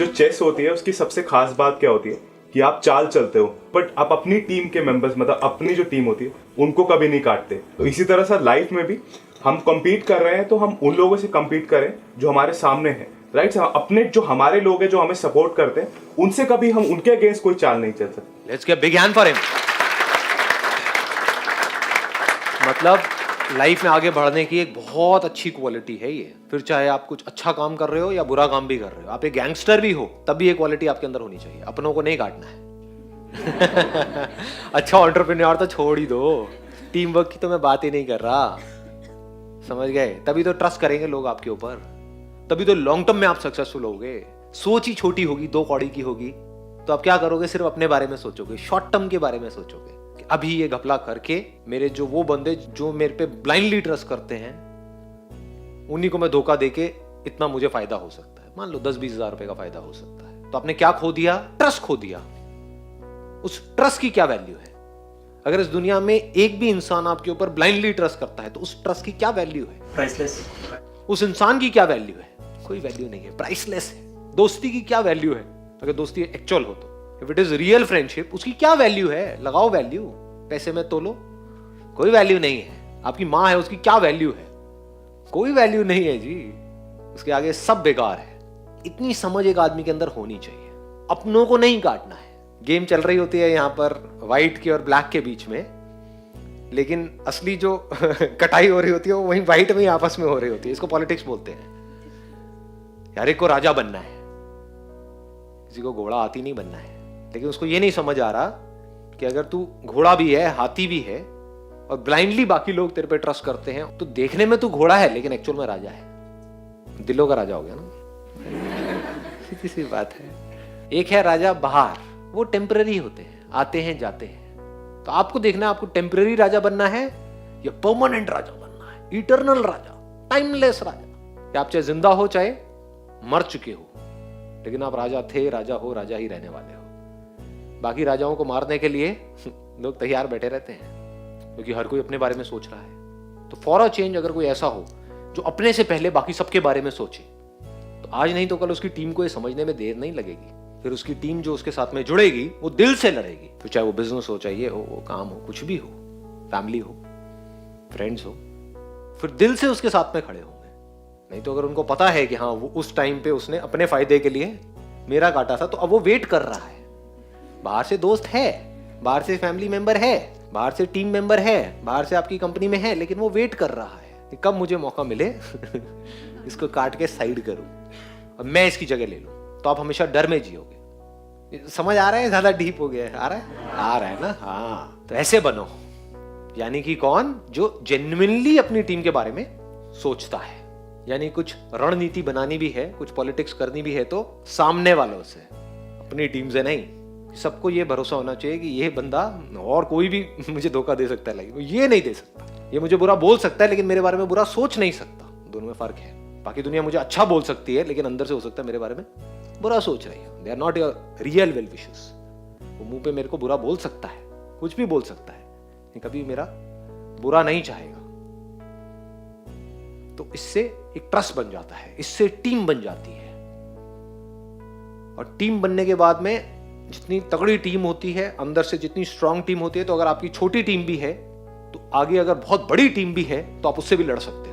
जो चेस होती है उसकी सबसे खास बात क्या होती है कि आप चाल चलते हो, बट आप अपनी टीम के मेंबर्स, मतलब अपनी जो टीम होती है उनको कभी नहीं काटते। तो इसी तरह से लाइफ में भी हम compete कर रहे हैं तो हम उन लोगों से compete करें जो हमारे सामने हैं, राइट। अपने जो हमारे लोग हैं जो हमें सपोर्ट करते हैं उनसे कभी हम उनके अगेंस्ट कोई चाल नहीं चल सकते। Let's give big hand for him. मतलब लाइफ में आगे बढ़ने की एक बहुत अच्छी क्वालिटी है ये। फिर चाहे आप कुछ अच्छा काम कर रहे हो या बुरा काम भी कर रहे हो, आप एक गैंगस्टर भी हो तब भी ये क्वालिटी आपके अंदर होनी चाहिए, अपनों को नहीं काटना है। अच्छा एंटरप्रेन्योर तो छोड़ ही दो, टीम वर्क की तो मैं बात ही नहीं कर रहा, समझ गए। तभी तो ट्रस्ट करेंगे लोग आपके ऊपर, तभी तो लॉन्ग टर्म में आप सक्सेसफुल होगे। सोच ही छोटी होगी, 2 कौड़ी की होगी, तो आप क्या करोगे, सिर्फ अपने बारे में सोचोगे, शॉर्ट टर्म के बारे में सोचोगे कि अभी ये घपला करके मेरे जो वो बंदे जो मेरे पे ब्लाइंडली ट्रस्ट करते हैं उन्हीं को मैं धोखा देके इतना मुझे फायदा हो सकता है, मान लो 10-20 हजार रुपए का फायदा हो सकता है। तो आपने क्या खो दिया, ट्रस्ट खो दिया। उस ट्रस्ट की क्या वैल्यू है? अगर इस दुनिया में एक भी इंसान आपके ऊपर ब्लाइंडली ट्रस्ट करता है तो उस ट्रस्ट की क्या वैल्यू है? प्राइसलेस। उस इंसान की क्या वैल्यू है? कोई वैल्यू नहीं है, प्राइसलेस है। दोस्ती की क्या वैल्यू है? अगर दोस्ती एक्चुअल हो तो, if it is real friendship, उसकी क्या वैल्यू है? लगाओ वैल्यू, पैसे में तोलो, कोई वैल्यू नहीं है। आपकी माँ है, उसकी क्या वैल्यू है? कोई वैल्यू नहीं है जी, उसके आगे सब बेकार है। इतनी समझ एक आदमी के अंदर होनी चाहिए, अपनों को नहीं काटना है। गेम चल रही होती है यहाँ पर व्हाइट के और ब्लैक के बीच में, लेकिन असली जो कटाई हो रही होती है वो वहीं व्हाइट में ही आपस में हो रही होती है। इसको पॉलिटिक्स बोलते हैं। यार एक को राजा बनना है, किसी को घोड़ा हाथी नहीं बनना है, लेकिन उसको ये नहीं समझ आ रहा कि अगर तू घोड़ा भी है, हाथी भी है और ब्लाइंडली बाकी लोग तेरे पे ट्रस्ट करते हैं तो देखने में तू घोड़ा है लेकिन एक्चुअल में राजा है। दिलों का राजा हो गया ना। सीधी सी बात है। एक है राजा बाहर, वो टेम्पररी होते हैं, आते हैं जाते हैं। तो आपको देखना है आपको टेम्पररी राजा बनना है या परमानेंट राजा बनना है, इटर्नल राजा, टाइमलेस राजा। या आप चाहे जिंदा हो चाहे मर चुके हो, लेकिन आप राजा थे, राजा हो, राजा ही रहने वाले हो। बाकी राजाओं को मारने के लिए लोग तैयार बैठे रहते हैं क्योंकि हर कोई अपने बारे में सोच रहा है। तो फॉर अ चेंज अगर कोई ऐसा हो जो अपने से पहले बाकी सबके बारे में सोचे, तो आज नहीं तो कल उसकी टीम को ये समझने में देर नहीं लगेगी। फिर उसकी टीम जो उसके साथ में जुड़ेगी वो दिल से लड़ेगी। तो चाहे वो बिजनेस हो, चाहे ये हो, वो काम हो, कुछ भी हो, फैमिली हो, फ्रेंड्स हो, फिर दिल से उसके साथ में खड़े होंगे। नहीं तो अगर उनको पता है कि हाँ वो उस टाइम पे उसने अपने फायदे के लिए मेरा काटा था, तो अब वो वेट कर रहा है। बाहर से दोस्त है, बाहर से फैमिली मेंबर है, बाहर से टीम मेंबर है, बाहर से आपकी कंपनी में है, लेकिन वो वेट कर रहा है कि कब मुझे मौका मिले इसको काट के साइड करूं और मैं इसकी जगह ले लूं। तो आप हमेशा डर में जियोगे। समझ आ रहा है? ज्यादा डीप हो गया है? आ रहा है ना? हाँ, तो ऐसे बनो। यानी कि कौन? जो जेन्युइनली अपनी टीम के बारे में सोचता है। यानी कुछ रणनीति बनानी भी है, कुछ पॉलिटिक्स करनी भी है तो सामने वालों से, अपनी टीम से नहीं। सबको ये भरोसा होना चाहिए कि ये बंदा और कोई भी मुझे धोखा दे सकता है, लेकिन ये नहीं दे सकता। ये मुझे बुरा बोल सकता है लेकिन मेरे बारे में बुरा सोच नहीं सकता। दोनों में फर्क है। बाकी दुनिया मुझे अच्छा बोल सकती है लेकिन अंदर से हो सकता है मेरे बारे में बुरा सोच रही है। They are not your real well wishes. वो मुंह पे मेरे को बुरा बोल सकता है, कुछ भी बोल सकता है, लेकिन कभी मेरा बुरा नहीं चाहेगा। तो इससे एक ट्रस्ट बन जाता है, इससे टीम बन जाती है। और टीम बनने के बाद में जितनी तगड़ी टीम होती है, अंदर से जितनी स्ट्रांग टीम होती है, तो अगर आपकी छोटी टीम भी है तो आगे अगर बहुत बड़ी टीम भी है तो आप उससे भी लड़ सकते हैं।